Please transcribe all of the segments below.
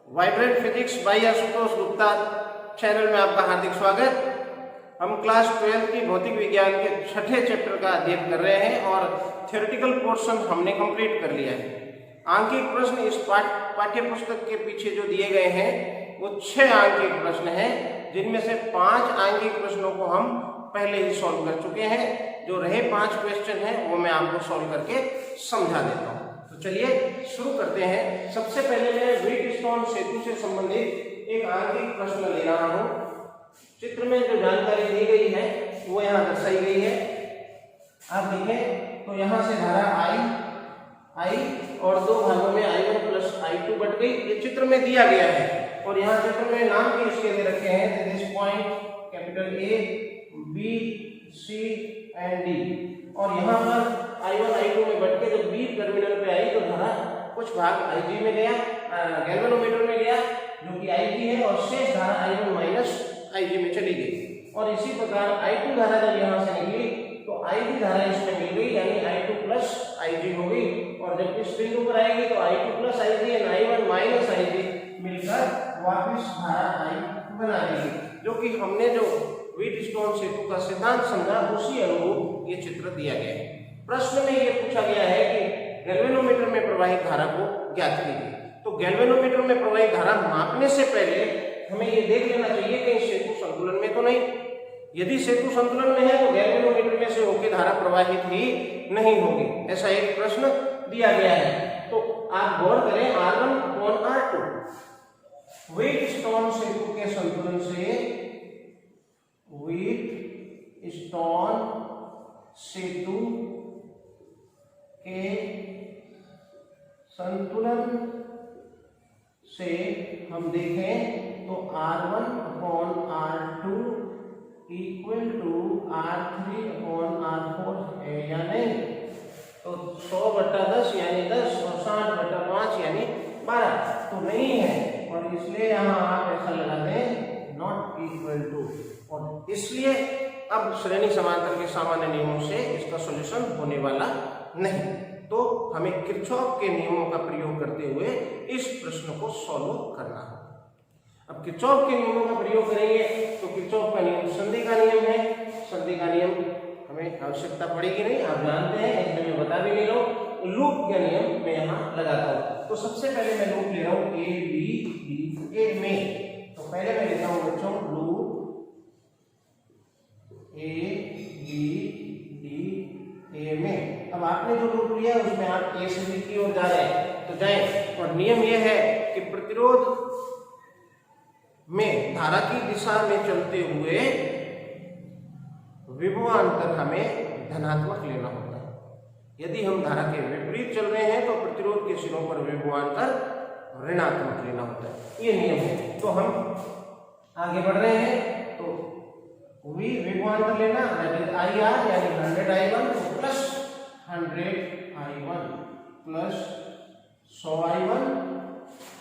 Vibrant physics bye Ashutosh Gupta channel में आपका हार्दिक स्वागत। हम क्लास 12 की भौतिक विज्ञान के छठे चैप्टर का अध्ययन कर रहे हैं और थ्योरेटिकल पोर्शन हमने कंप्लीट कर लिया है। आंकिक प्रश्न इस पाठ्य पुस्तक के पीछे जो दिए गए हैं वो 6 आंकिक प्रश्न हैं, जिनमें से 5 आंकिक प्रश्नों को हम पहले ही सॉल्व कर चुके हैं। जो रहे 5 क्वेश्चन हैं वो मैं आपको सॉल्व करके समझा देता हूँ। तो चलिए शुरू करते हैं। सबसे पहले मैं व्हीटस्टोन सेतु से संबंधित एक आंकिक प्रश्न ले रहा हूँ। चित्र में जो जानकारी दी गई है वो यहाँ दर्शाई गई है। आप देखें तो यहाँ से धारा आई और 2 भागों में I1 प्लस I2 बट गई। ये चित्र में दिया गया है और यहाँ चित्र में नाम भी इसके दे रखे हैं, this point capital A, B, C and D। और यहाँ पर I1 I2 में बट के जब B टर्मिनल पे आई तो धारा कुछ भाग IG में गया, गैल्वेनोमीटर में गया जो कि IG है, और शेष धारा I1 माइनस IG में चली गई। और इसी प्रकार I2 धारा जब यहाँ से निकली तो IG धारा इसमें मिल गई, यानी I2 प्लस IG हो गई। और जब इस बिंदु पर आएगी तो I2 plus IG and I1 minus IG मिलकर वापस धारा I बना देगी, जो कि हमने जो व्हीटस्टोन सेतु का सिद्धांत समझा उसी अनुरूप ये चित्र दिया गया है। प्रश्न में ये पूछा गया है कि गैल्वेनोमीटर में प्रवाहित धारा को ज्ञात कीजिए। तो गैल्वेनोमीटर में प्रवाहित धारा मापने से पहले हमें ये देख लेना चाहिए कि सेतु संतुलन में तो नहीं। यदि सेतु संतुलन में है तो गैल्वेनोमीटर में से होकर धारा प्रवाहित ही नहीं होगी, ऐसा एक प्रश्न दिया गया है। तो आप गौर करें, R1 अपॉन R2 व्हीटस्टोन सेतु के संतुलन से, व्हीटस्टोन सेतु के संतुलन से हम देखें तो R1 upon R2 equal to R3 upon R4 है या नहीं। तो 100/10 यानी 10 और 60/5 यानी 12 तो नहीं है, और इसलिए यहाँ आप ऐसा लगा दें नॉट इक्वल टू। और इसलिए अब श्रेणी समांतर के सामान्य नियमों से इसका सॉल्यूशन होने वाला नहीं। तो हमें किरचॉफ के नियमों का प्रयोग करते हुए इस प्रश्न को सॉल्व करना होगा। अब किरचॉफ के नियमों का प्रयोग करेंगे तो किरचॉफ का नियम संधि का नियम है। संधि का नियम हमें आवश्यकता पड़ेगी नहीं, आप जानते हैं, इसलिए मैं बता भी नहीं रहा हूँ। लूप का नियम मैं यहाँ लगाता हूँ। तो सबसे पहले मैं लूप ले रहा हूँ A B D A में। तो पहले मैं लेता हूँ बच्चों loop A B D A में। अब आपने जो लूप लिया उसमें आप A से B की ओर जा रहे हैं तो जाएं। और नियम यह है कि प्रतिरोध में धारा की दिशा में चलते हुए विभवांतर हमें धनात्मक लेना होता है। यदि हम धारा के विपरीत चल रहे हैं तो प्रतिरोध के सिरों पर विभवांतर ऋणात्मक लेना होता है, ये नियम है। तो हम आगे बढ़ रहे हैं तो विभवांतर लेना IR यानी 100I1 plus 100I1 plus 100I1।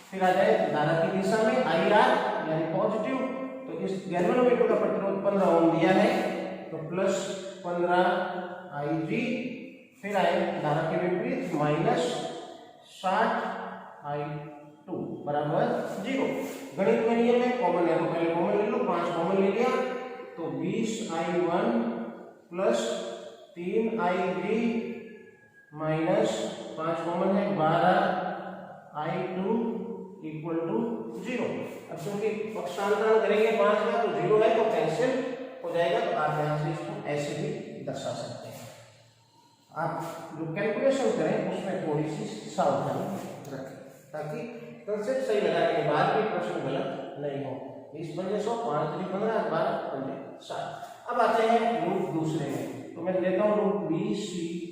फिर आ जाए धारा की दिशा में IR यानी पॉजिटिव। तो इस गैल्वेनोमीटर का प्रतिरोध 15 ओम दिया है तो प्लस 15IG। फिर आए धारा के विपरीत माइनस 60I2 बराबर 0। गणित में नियम है कॉमन है तो पहले कॉमन ले लो, 5 कॉमन ले लिया तो 20I1 plus 3IG minus 5 common है 12I2 इक्वल टू 0। अब क्योंकि पक्षांतरण करेंगे 5 का तो 0 है तो कैंसिल हो जाएगा। तो आप यहाँ से इसको ऐसे भी दर्शा सकते हैं। आप जो कैलकुलेशन करें उसमें थोड़ी सी सावधानी रखें ताकि कंसेप्ट सही लगाने के बाद भी प्रश्न गलत नहीं हो। 20 पंजे 100, 5 3 15, 12 पंजे 60। अब आते हैं लूप दूसरे में। तो मैं लेता हूँ loop B C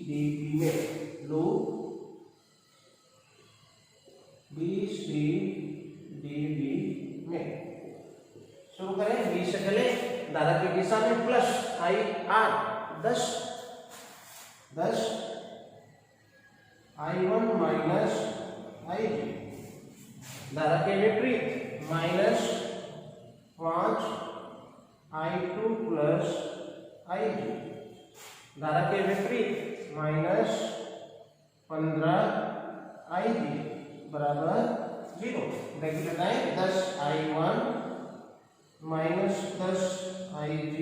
D B में। Loop B C D B में शुरू करें। B से चले, धारा की दिशा में plus IR 10 I1 minus IG। धारा के विपरीत माइनस 5 I2 प्लस IG। धारा के विपरीत माइनस 15 IG बराबर 0। ब्रैकेट हटाएं, 10i1 minus 10ig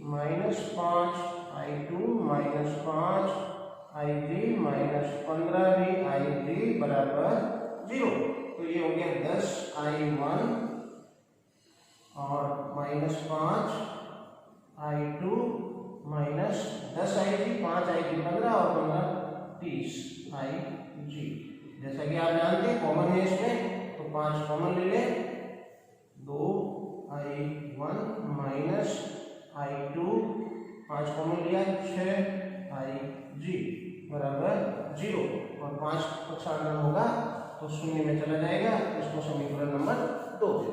minus 5i2 minus 5ig minus 15ig बराबर 0। तो ये हो गया 10i1 और minus 5i2 minus 10ig 5ig 15 और 15 30ig। जैसा कि आप जानते हैं कॉमन है इसमें, तो 5 कॉमन ले लें, 2i1 माइनस i2 5 कॉमन लिया 6ig बराबर 0 और 5 पक्षांतर होगा तो शून्य में चला जाएगा, इसको समीकरण नंबर 2 दे।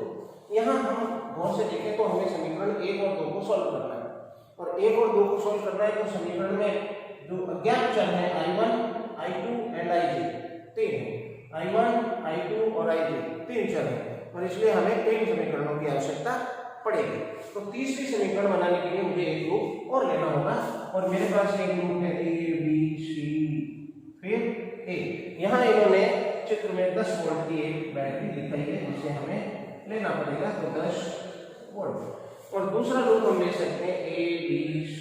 यहाँ हम गौर से देखें तो हमें समीकरण 1 और 2 को सॉल्व करना है, और 1 और 2 को सॉल्व करना है तो समीकरण में जो अज्ञात चर है i1, i2 एंड ig 3 है, i1, i2 और ig 3 चर है, और इसलिए हमें 3 समीकरणों की आवश्यकता पड़ेगी। तो तीसरी समीकरण बनाने के लिए मुझे एक लूप और लेना होगा, और मेरे पास एक लूप है a b c फिर a। यहाँ इन्होंने चित्र में 10 वोल्ट की एक बैटरी दिखाई है जिसे हमें लेना पड़ेगा, तो 10 वोल्ट। और दूसरा लूप हम ले सकते हैं a b c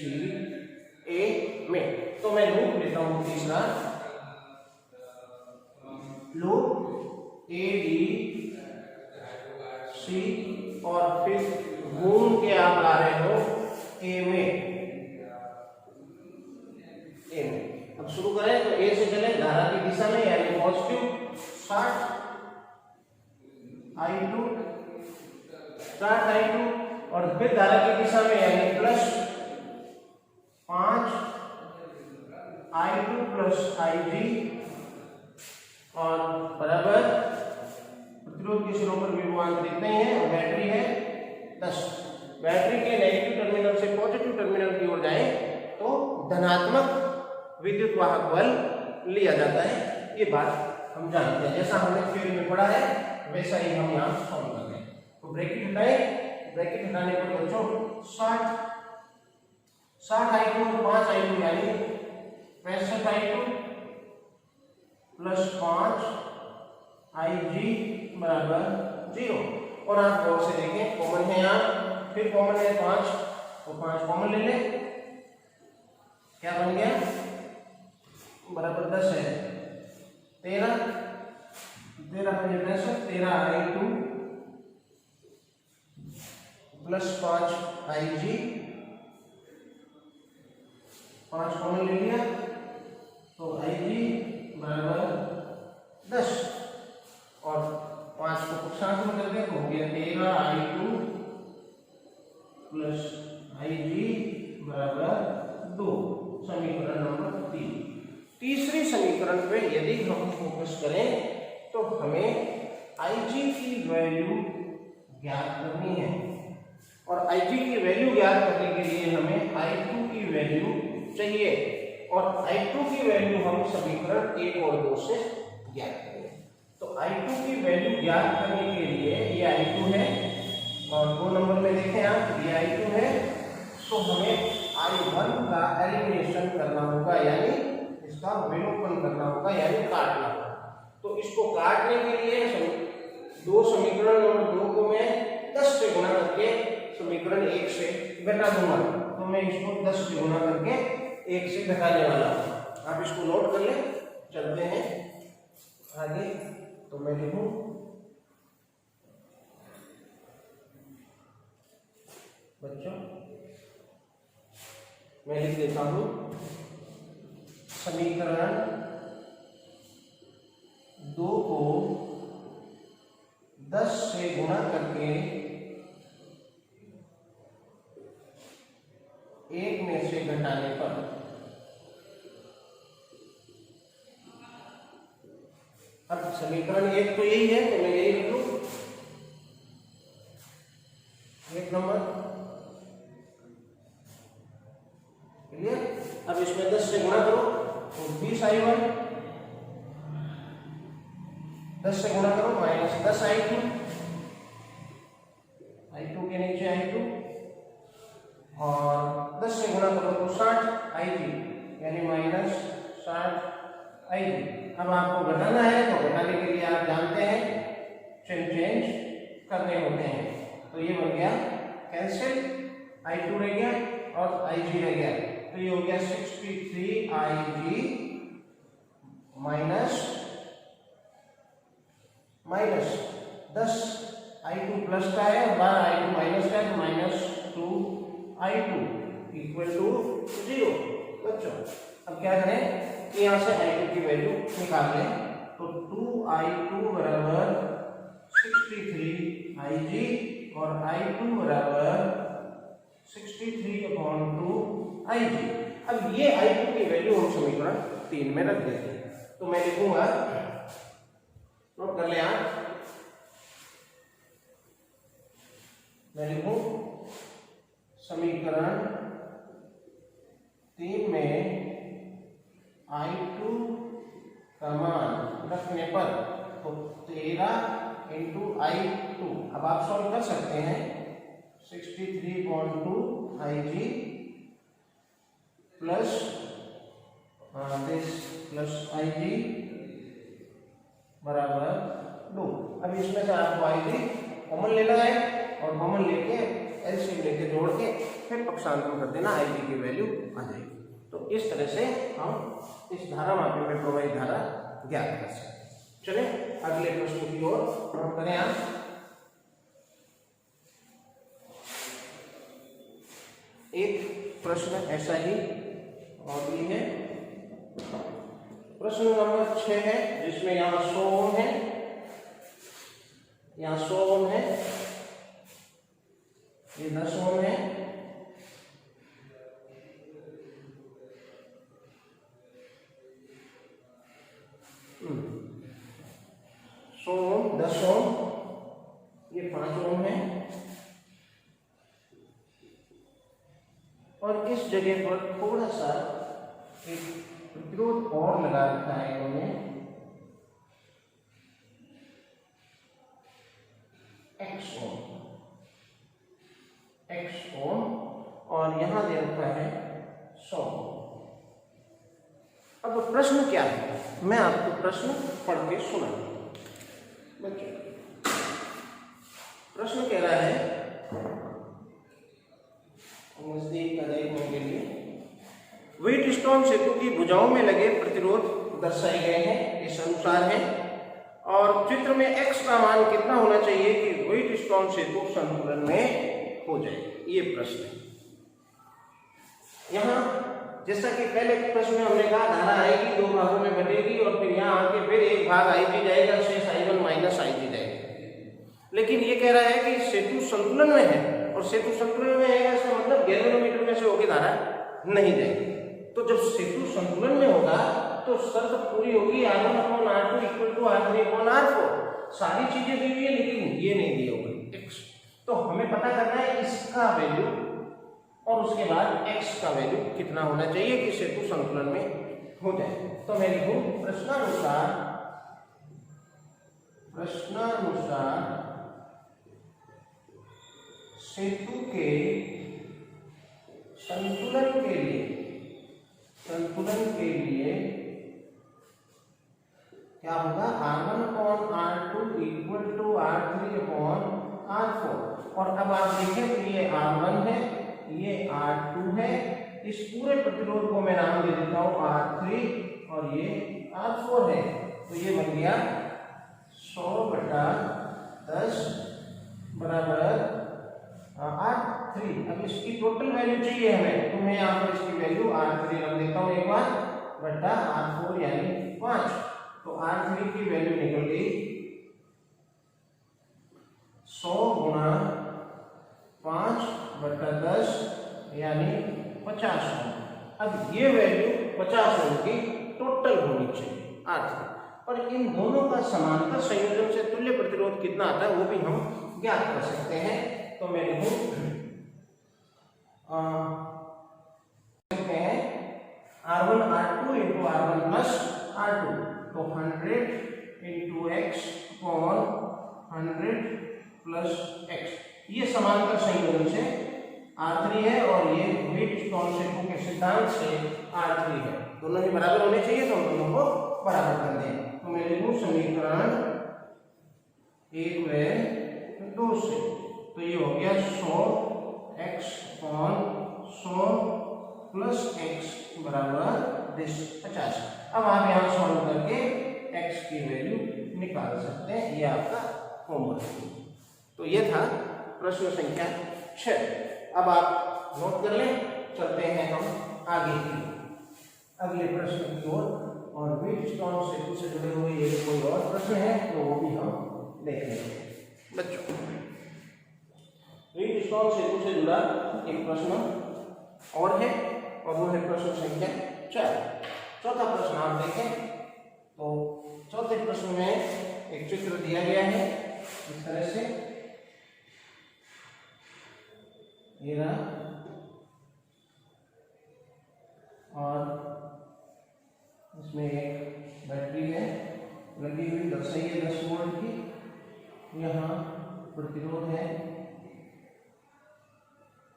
a में, तो मैं लूप लेता हूँ तीसरा लूप a b c और फिर घूम के आप ला रहे हो a में। अब शुरू करें तो a से चले धारा की दिशा में, यानी पॉजिटिव 60 i2 और फिर धारा की दिशा में यानी प्लस 5 i2 प्लस ig और बराबर प्रतिरोध के सिरों पर विभवांतरित नहीं है और बैटरी है 10। बैटरी के नेगेटिव टर्मिनल से पॉजिटिव टर्मिनल की ओर जाए तो धनात्मक विद्युत वाहक बल लिया जाता है, ये बात हम जानते हैं, जैसा हमने थ्योरी में पढ़ा है वैसा ही हम यहाँ सॉल्व कर रहे हैं। तो ब्रैकेट हटाएं, ब्रैकेट हटाने पर बच्चों 60 i2 और 5 i2 यानी 65 i2 प्लस 5 ig बराबर 0। और आप गौर से देखें कॉमन है यहाँ, फिर कॉमन है 5 तो 5 कॉमन ले लें, क्या बन गया बराबर 10 है 13 i2 प्लस 5 ig 5 कॉमन ले लिया तो ig बराबर 10 और 5 को पक्षांत में कर दे तो हो गया 13 i2 प्लस ig बराबर 2। समीकरण नंबर 3। तीसरी समीकरण पे यदि हम फोकस करें तो हमें ig की वैल्यू ज्ञात करनी है, और ig की वैल्यू ज्ञात करने के लिए हमें i2 की वैल्यू चाहिए, और i2 की वैल्यू हम समीकरण 1 और 2 से ज्ञात करेंगे। तो i2 की वैल्यू ज्ञात करने के लिए ये i2 है और 2 नंबर में देखें आप ये i2 है, तो हमें i1 का एलिमिनेशन करना होगा, यानी इसका विलोपन करना होगा, यानी काटना होगा। तो इसको काटने के लिए दो समीकरण नंबर 2 को मैं 10 से गुणा करके समीकरण 1 से घटा दूंगा, तो मैं इसको 10 से गुणा करके 1 से घटाने वाला हूं। आप इसको नोट कर लें, चलते हैं आगे। तो मैं लिखूं बच्चों, मैं लिख देता हूं समीकरण 2 को 10 से गुणा करके 1 में से घटाने पर अब समीकरण 1 तो यही है, तो मैं यही लिख लूं 1 नंबर क्लियर। अब इसमें 10 से गुणा करो तो 20i1, 10 से गुणा करो माइनस 10i2, i2 के नीचे i2 और 10 से गुणा करो तो 60ig यानी माइनस 60ig। अब आपको घटाना है तो घटाने के लिए आप जानते हैं इंटरचेंज करने होते हैं। तो ये बन गया कैंसिल, I2 रह गया और IG रह गया, तो ये हो गया 63 IG माइनस 10 I2 प्लस का है, 12 I2 माइनस का है, तो -2 I2 इक्वल टू 0। बच्चों अब क्या करें कि यहाँ से I2 की वैल्यू निकाल लें, तो 2I2 बराबर 63 IG और I2 बराबर 63/2 IG। अब ये I2 की वैल्यू हम समीकरण 3 में रख देते हैं, तो मैं लिखूंगा, नोट कर ले आप, मैं लिखूं समीकरण 3 में I2 का मान रखने पर तो 13 × I2, अब आप सॉल्व कर सकते हैं, 63/2 IG प्लस IG बराबर 2। अब इसमें से आपको IG कॉमन लेना है और कॉमन लेके एलसीएम लेके जोड़ के फिर पक्षांतर कर देना, IG की वैल्यू आ जाएगी। तो इस तरह से हम इस धारा मापी में प्रवाहित धारा ज्ञात कर सकते हैं। चलिए अगले प्रश्न की ओर नोट करें आप। एक प्रश्न ऐसा ही और भी है, प्रश्न नंबर 6 है, जिसमें यहाँ 100 ओम है, यहाँ 100 ओम है, ये 10 ओम है, ओम 10 ओम, ये 5 ओम है, और इस जगह पर थोड़ा सा एक प्रतिरोध और लगा रखा है इन्होंने, x ओम, और यहां दे रखा है 100। अब प्रश्न क्या है, मैं आपको प्रश्न पढ़ के सुनाऊंगा। बच्चों प्रश्न कह रहा है, नजदीक का देखने के लिए, व्हीटस्टोन सेतु की भुजाओं में लगे प्रतिरोध दर्शाए गए हैं, इस अनुसार है, और चित्र में x का मान कितना होना चाहिए कि व्हीटस्टोन सेतु संतुलन में हो जाए, ये प्रश्न है। यहाँ जैसा कि पहले प्रश्न में हमने कहा, धारा आएगी 2 भागों में बटेगी और फिर यहाँ आके फिर एक भाग IG जाएगा, शेष I1 माइनस IG जाएगा। लेकिन ये कह रहा है कि सेतु संतुलन में है, और सेतु संतुलन में है इसका मतलब गैल्वेनोमीटर में से होगी धारा नहीं जाएगी। तो जब सेतु संतुलन में होगा तो शर्त पूरी होगी, R1/R2 = R3/R4। सारी चीजें दी हुई है लेकिन ये नहीं दी होगी x। तो हमें पता करना है इसका वैल्यू और उसके बाद x का वैल्यू कितना होना चाहिए कि सेतु संतुलन में हो जाए। तो मैं लिखूं, प्रश्नानुसार सेतु के संतुलन के लिए क्या होगा, R1/R2 = R3/R4। और अब आप देखें तो ये R1 है, ये R2 है, इस पूरे प्रतिरोध को मैं नाम दे देता हूं R3 और ये R4 है। तो ये बन गया 100/10 बराबर R3। अब इसकी टोटल वैल्यू चाहिए हमें, तो मैं यहाँ पर इसकी वैल्यू R3 रख देता हूँ एक बार, बटा R4 यानी 5। तो R3 की वैल्यू निकल गई 100 × 5/10 यानी 50 ओम। अब ये वैल्यू 50 ओम की टोटल होनी चाहिए R3, और इन दोनों का समांतर संयोजन से तुल्य प्रतिरोध कितना आता है वो भी हम ज्ञात कर सकते हैं। तो मैं लिखूं R1/R2 × R1 + R2, तो 100 × x/100 + x, ये समांतर संयोजन से R3 है और ये व्हीटस्टोन सेतु के सिद्धांत से R3 है। दोनों ही बराबर होने चाहिए, तो हम दोनों को बराबर कर दें। तो मैं लिखूं समीकरण 1 व 2 से, तो ये हो गया 100x अपॉन 100 प्लस x बराबर 50। अब आप यहाँ सॉल्व करके x की वैल्यू निकाल सकते हैं। ये आपका होमवर्क। तो ये था प्रश्न संख्या 6। अब आप नोट कर लें। चलते हैं हम आगे की अगले प्रश्न की ओर, और व्हीटस्टोन सेतु से जुड़े हुए ये कोई और प्रश्न है तो वो भी हम देख लेंगे। बच्चों, व्हीटस्टोन सेतु से जुड़ा एक प्रश्न और है, और वो है प्रश्न संख्या 4। चौथा प्रश्न आप देखें तो चौथे प्रश्न में एक चित्र दिया गया है इस तरह से, ये रहा, और इसमें एक बैटरी है लगी हुई 10 वोल्ट की। यहाँ प्रतिरोध है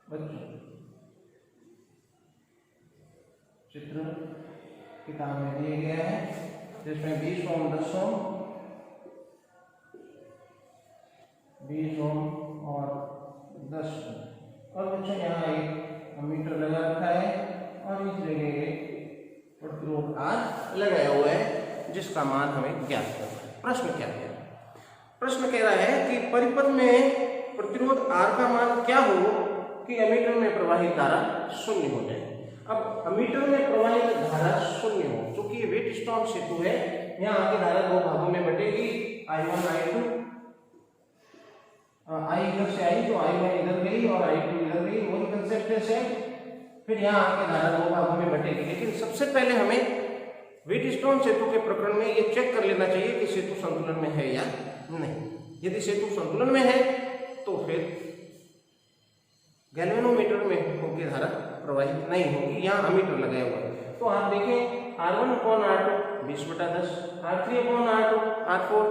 बच्चों, चित्र किताब में दिया गया है, जिसमें 20 ओम 10 ओम 20 ओम और 10 ओम, और बच्चों यहाँ एक मीटर लगा रखा है और इस जगह एक प्रतिरोध R लगाया हुआ है जिसका मान हमें ज्ञात करना है। प्रश्न क्या है? प्रश्न कह रहा है कि परिपथ में प्रतिरोध R का मान क्या हो कि एमीटर में प्रवाहित धारा 0 हो जाए। अब एमीटर में प्रवाहित धारा 0 हो, क्योंकि ये व्हीटस्टोन सेतु है, यहाँ आगे धारा दो भागों में बटेगी, I1 I2, I इधर से आई तो I1 इधर गई और I2 इधर गई, वही कंसेप्ट है। फिर यहाँ आके धारा दो भागों में बटेगी। लेकिन सबसे पहले हमें व्हीटस्टोन सेतु के प्रकरण में ये चेक कर लेना चाहिए कि सेतु संतुलन में है या नहीं। यदि सेतु संतुलन में है तो फिर गैल्वेनोमीटर में होगी धारा प्रवाहित नहीं होगी, यहाँ अमीटर लगाया हुआ है। तो आप देखें R1 upon R2 20/10, R3 upon R2 R4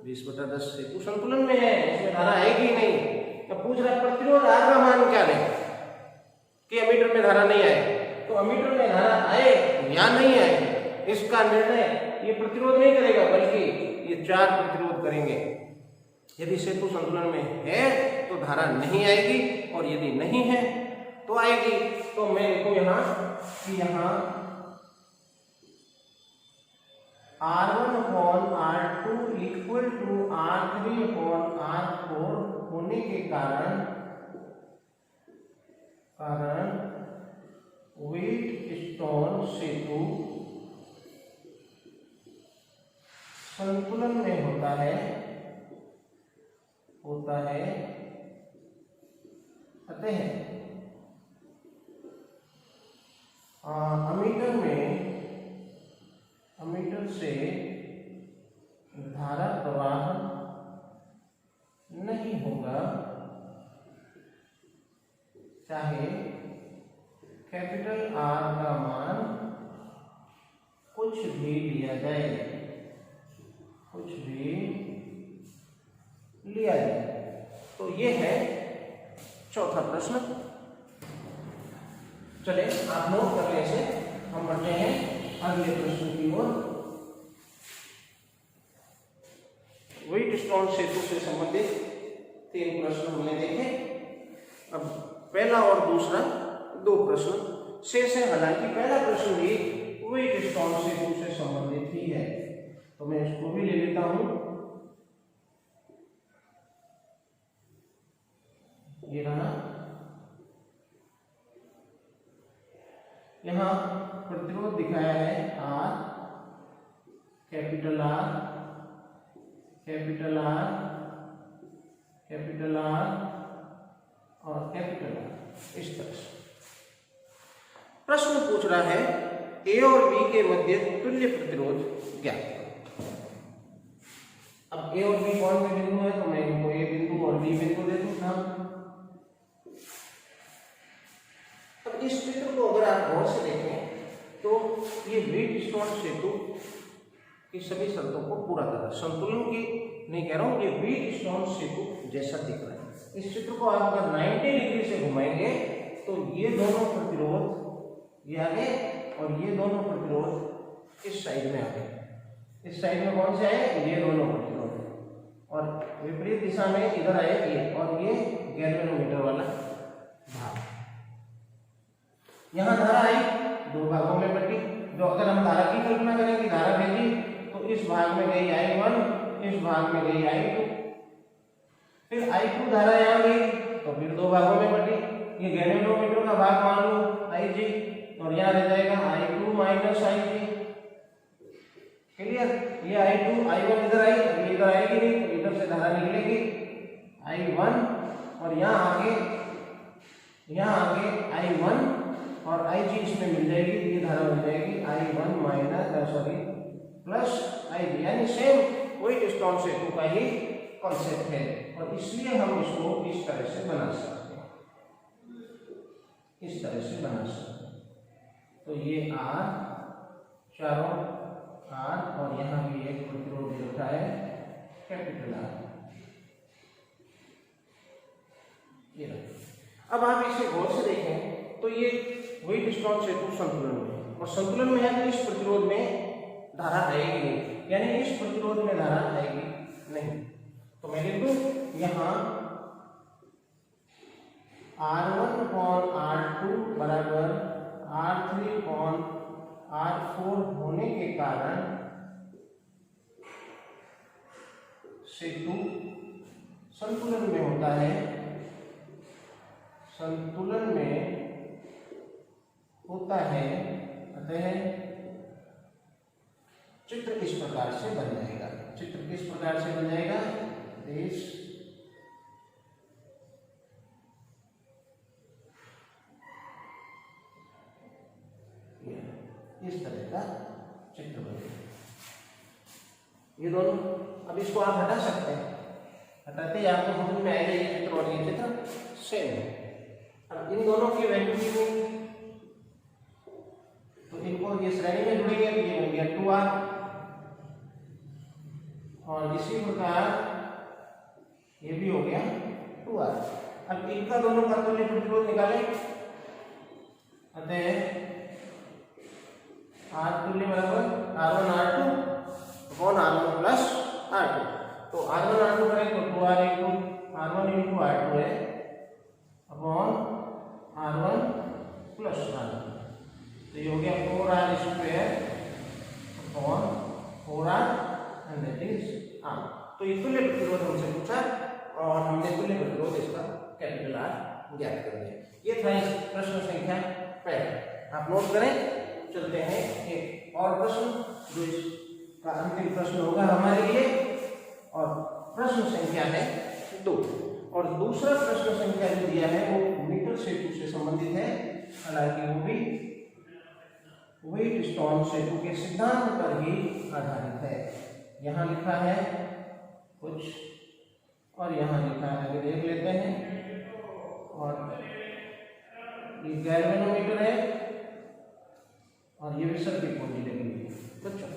20/10, सेतु संतुलन में है, इसमें धारा आएगी नहीं। तो पूछ रहा प्रतिरोध R का मान क्या लें कि अमीटर में धारा नहीं आए। तो अमीटर में धारा आए या नहीं आए इसका निर्णय ये प्रतिरोध नहीं करेगा, बल्कि ये 4 प्रतिरोध करेंगे। यदि सेतु संतुलन में है तो धारा नहीं आएगी, और यदि नहीं है तो आएगी। तो मैं देखूं यहाँ कि यहाँ R1 upon R2 equal to R3 upon R4 होने के कारण व्हीटस्टोन सेतु संतुलन में होता है। अतः अमीटर से धारा प्रवाह नहीं होगा, चाहे कैपिटल R का मान कुछ भी लिया जाए, तो ये है चौथा प्रश्न। चले आप नोट कर ले से हम बढ़ते हैं अगले प्रश्न की ओर। व्हीटस्टोन सेतु से संबंधित 3 प्रश्न हमने देखे। अब पहला और दूसरा 2 प्रश्न शेष है। हालांकि पहला प्रश्न भी व्हीटस्टोन सेतु से संबंधित ही है, तो मैं इसको भी ले लेता हूं। ये रहा, यहाँ प्रतिरोध दिखाया है R, capital R, capital R, capital R और कैपिटल R, इस तरह से। प्रश्न पूछ रहा है A और B के मध्य तुल्य प्रतिरोध ज्ञात करो। अब A और B कौन से बिंदु है, तो मैं इनको A बिंदु और B बिंदु दे दूंगा। अब इस चित्र को अगर आप गौर से देखें तो ये व्हीटस्टोन सेतु की सभी शर्तों को पूरा कर रहा है। संतुलन की नहीं कह रहा हूं, ये व्हीटस्टोन सेतु जैसा दिख रहा है। इस चित्र को आप अगर 90 डिग्री से घुमाएंगे तो ये दोनों प्रतिरोध ये आगे और ये दोनों प्रतिरोध इस साइड में आ गए। इस साइड में कौन से आए, ये दोनों प्रतिरोध, और विपरीत दिशा में इधर आए ये, और ये गैल्वेनोमीटर वाला भाग। यहाँ धारा आई, दो भागों में बटी। जो अगर हम धारा की कल्पना करें कि धारा भेजी तो इस भाग में गई I1, इस भाग में गई I2, फिर I2 धारा यहाँ गई तो फिर दो भागों में बटी। ये गैल्वेनोमीटर का भाग मान लो Ig, और यहाँ रह जाएगा I2 माइनस Ig। क्लियर? ये I2 I1 इधर आई, अभी इधर आएगी नहीं तो इधर से धारा निकलेगी I1, और यहाँ आगे I1 और Ig इसमें मिल जाएगी, ये धारा मिल जाएगी I1 माइनस प्लस Ig, यानी सेम वही स्टोन सेतु का ही कॉन्सेप्ट है, और इसलिए हम इसको इस तरह से बना सकते हैं, इस तरह से बना सकते हैं। तो ये R, चारों R, और यहाँ भी एक प्रतिरोध लिखा है कैपिटल R। ये अब आप इसे गौर से देखें तो ये वही स्टोन सेतु संतुलन में, और संतुलन में है तो इस प्रतिरोध में धारा आएगी नहीं, यानी इस प्रतिरोध में धारा आएगी नहीं। तो मैं लिखूं यहाँ R1/R2 बराबर R3/R4 होने के कारण सेतु संतुलन में होता है, संतुलन में होता है। अतः चित्र इस प्रकार से बन जाएगा। चित्र किस प्रकार से बन जाएगा? इस तरह का चित्र बनेगा। ये दोनों, अब इसको आप हटा सकते हैं, हटाते ही आपको समझ में आएगा ये चित्र और ये चित्र सेम है। अब इन दोनों की वैल्यू की तो इनको ये श्रेणी में जुड़ेंगे तो ये बन गया 2R, और इसी प्रकार ये भी हो गया 2R। अब इनका दोनों का तुल्य प्रतिरोध निकालें। अतः R तुल्य बराबर R1/R2 upon R1 plus R2। तो R1/R2 करें तो 2R into R1 into R2 है अपॉन R1 प्लस R2। तो ये हो गया 4R square upon 4R and that is R। तो ये तुल्य प्रतिरोध हमसे पूछा और हमने तुल्य प्रतिरोध इसका कैपिटल R ज्ञात कर दिया। ये था इस प्रश्न संख्या पहला। आप नोट करें। चलते हैं एक और प्रश्न जो इसका अंतिम प्रश्न होगा हमारे लिए, और प्रश्न संख्या है 2। और दूसरा प्रश्न संख्या जो दिया है वो मीटर सेतु से संबंधित है, हालांकि वो भी व्हीटस्टोन सेतु के सिद्धांत पर ही आधारित है। यहाँ लिखा है कुछ और यहाँ लिखा है, आगे देख लेते हैं। और ये गैल्वेनोमीटर है और ये भी सर्किट पूंजी लगी हुई है। बच्चों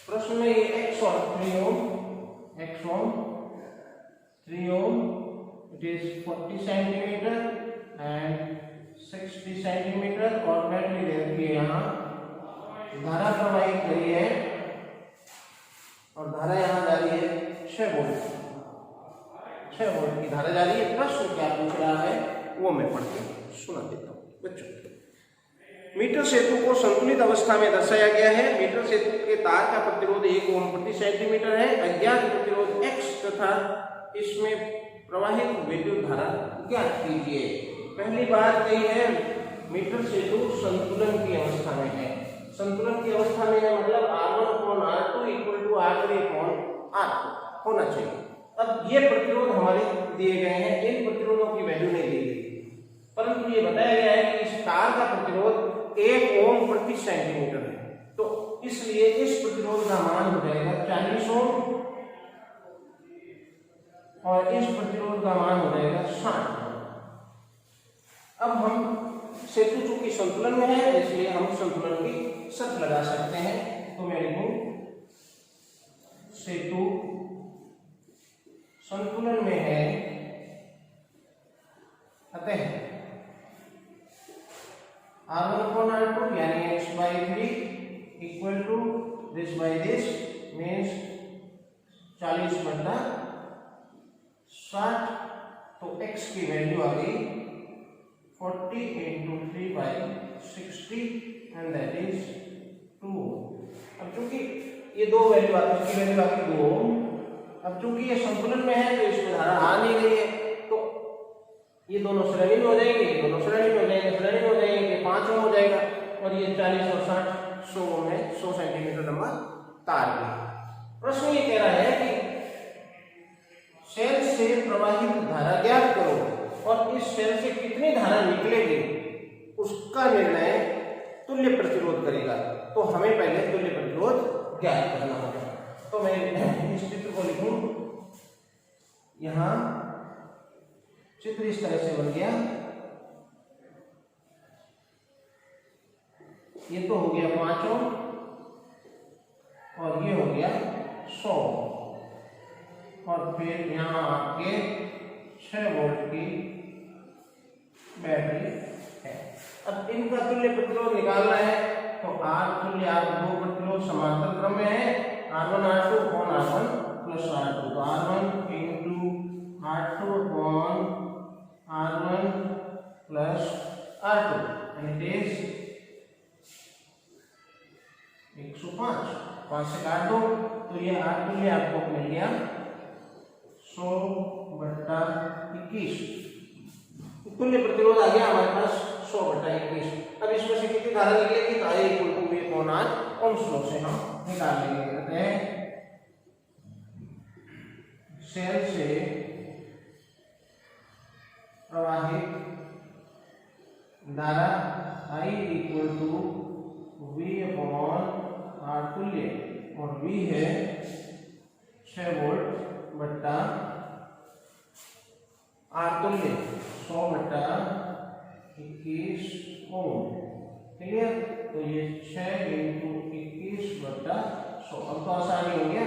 प्रश्न में ये X और 3 ओम it is 40 centimeter and 60 centimeter, और बैटरी रहती है यहाँ, धारा प्रवाहित हो रही है और धारा यहाँ जा रही है 6 वोल्ट की धारा जा रही है। प्रश्न क्या पूछ रहा है वो मैं पढ़ के सुना देता हूँ। बच्चों मीटर सेतु को संतुलित अवस्था में दर्शाया गया है। मीटर सेतु के तार का प्रतिरोध 1 ओम प्रति सेंटीमीटर है। अज्ञात प्रतिरोध X तथा इसमें प्रवाहित विद्युत धारा ज्ञात कीजिए। पहली बात यही है, मीटर सेतु संतुलन की अवस्था में है। संतुलन की अवस्था में है मतलब R1/R2 = R3/R4 होना चाहिए। अब ये प्रतिरोध हमारे दिए गए हैं, इन प्रतिरोधों की वैल्यू नहीं दी गई, परंतु ये बताया गया है कि इस तार का प्रतिरोध 1 ओम प्रति सेंटीमीटर है, तो इसलिए इस प्रतिरोध का मान हो जाएगा 40 ओम और इस प्रतिरोध का मान हो जाएगा 60 ओम। अब हम सेतु चूंकि संतुलन में है इसलिए हम संतुलन की शर्त लगा सकते हैं। तो मैं लिखूं सेतु संतुलन में है, अतः R1/R2 यानी x/3 equal to this by this means 40/60 60, तो x की वैल्यू आ गई 40 into 3/60 एंड दैट इज 2। अब चूंकि ये दो वैल्यू आती है, इसकी वैल्यू आती है 2। अब चूंकि ये संतुलन में है तो इसमें धारा आ नहीं रही है, तो ये दोनों श्रेणी में हो जाएंगे, ये दोनों श्रेणी में हो जाएंगे, श्रेणी में हो जाएंगे, ये 5 ओम हो जाएगा और ये 40 और 60 100 ओम है, 100 सेंटीमीटर लंबा तार भी। प्रश्न ये कह रहा है कि सेल से प्रवाहित धारा ज्ञात करो और इस सेल से कितनी धारा निकलेगी उसका निर्णय तुल्य प्रतिरोध करेगा। तो हमें पहले तुल्य प्रतिरोध ज्ञात करना होगा। तो मैं इस चित्र को लिखूं, यहां चित्र इस तरह से बन गया। ये तो हो गया 5 ओम और ये हो गया 100 और फिर यहाँ आपके 6 वोल्ट की बैटरी है। अब इनका तुल्य प्रतिरोध निकालना है तो R तुल्य आप दो प्रतिरोध समांतर क्रम में है, R1 R2 upon R1 plus R2, तो R1 into R2 upon R1 plus R2 and it is 105। 5 से काट दो तो ये R तुल्य आपको मिल गया 100/21। तुल्य प्रतिरोध आ गया हमारे पास 100/21। अब इसमें से कितनी धारा निकलेगी तो I = V upon R ohms law से हम निकाल लेंगे। कहते हैं सेल से प्रवाहित धारा I = V upon R तुल्य और V है 6 वोल्ट बट्टा R तुल्य 100/21 ओम। क्लियर? तो ये 6 × 21/100। अब तो आसानी हो गया,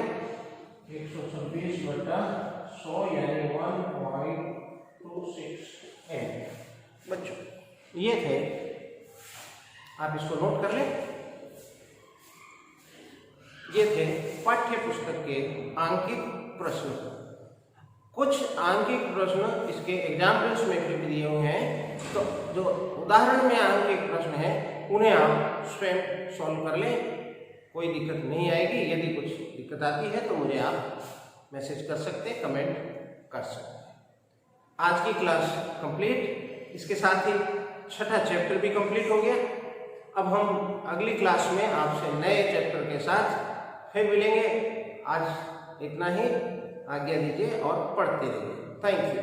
126/100 यानी 1.26 एम। बच्चों ये थे, आप इसको नोट कर लें, ये थे पाठ्य पुस्तक के आंकिक प्रश्न। कुछ आंकिक प्रश्न इसके एग्जाम्पल्स में भी दिए हुए हैं, तो जो उदाहरण में आंकिक प्रश्न है उन्हें आप स्वयं सॉल्व कर लें, कोई दिक्कत नहीं आएगी। यदि कुछ दिक्कत आती है तो मुझे आप मैसेज कर सकते हैं, कमेंट कर सकते हैं। आज की क्लास कंप्लीट, इसके साथ ही छठा चैप्टर भी कंप्लीट हो गया। अब हम अगली क्लास में आपसे नए चैप्टर के साथ फिर मिलेंगे। आज इतना ही, आज्ञा दीजिए और पढ़ते रहिए। Thank you.